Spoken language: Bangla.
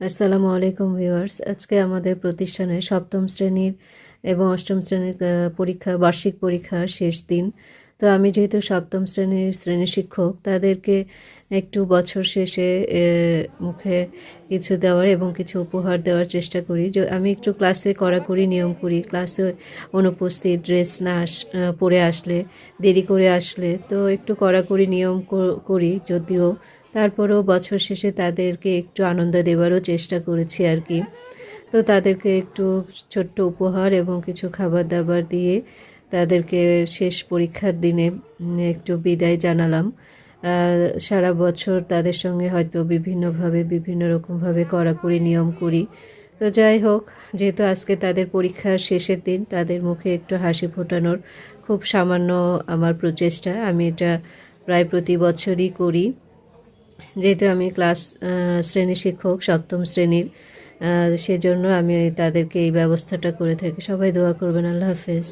আসসালামু আলাইকুম ভিউয়ার্স। আজকে আমাদের প্রতিষ্ঠানে সপ্তম শ্রেণীর এবং অষ্টম শ্রেণীর বার্ষিক পরীক্ষার শেষ দিন। তো আমি যেহেতু সপ্তম শ্রেণীর শ্রেণী শিক্ষক, তাদেরকে একটু বছর শেষে মুখে কিছু দেওয়ার এবং কিছু উপহার দেওয়ার চেষ্টা করি। আমি একটু ক্লাসে কড়াকড়ি নিয়ম করি, ক্লাসে অনুপস্থিত, ড্রেস না পরে আসলে, দেরি করে আসলে তো একটু কড়াকড়ি নিয়ম করি যদিও। তারপরেও বছর শেষে তাদেরকে একটু আনন্দ দেওয়ারও চেষ্টা করেছি আর কি। তো তাদেরকে একটু ছোট্ট উপহার এবং কিছু খাবার দাবার দিয়ে তাদেরকে শেষ পরীক্ষার দিনে একটু বিদায় জানালাম। সারা বছর তাদের সঙ্গে হয়তো বিভিন্নভাবে বিভিন্ন রকমভাবে কড়াকড়ি নিয়ম করি। তো যাই হোক, যেহেতু আজকে তাদের পরীক্ষার শেষের দিন, তাদের মুখে একটু হাসি ফোটানোর খুব সামান্য আমার প্রচেষ্টা। আমি এটা প্রায় প্রতি বছরই করি, যেহেতু আমি শ্রেণী শিক্ষক সপ্তম শ্রেণীর। সেজন্য আমি তাদেরকে এই ব্যবস্থাটা করে থাকি। সবাই দোয়া করবেন। আল্লাহ হাফেজ।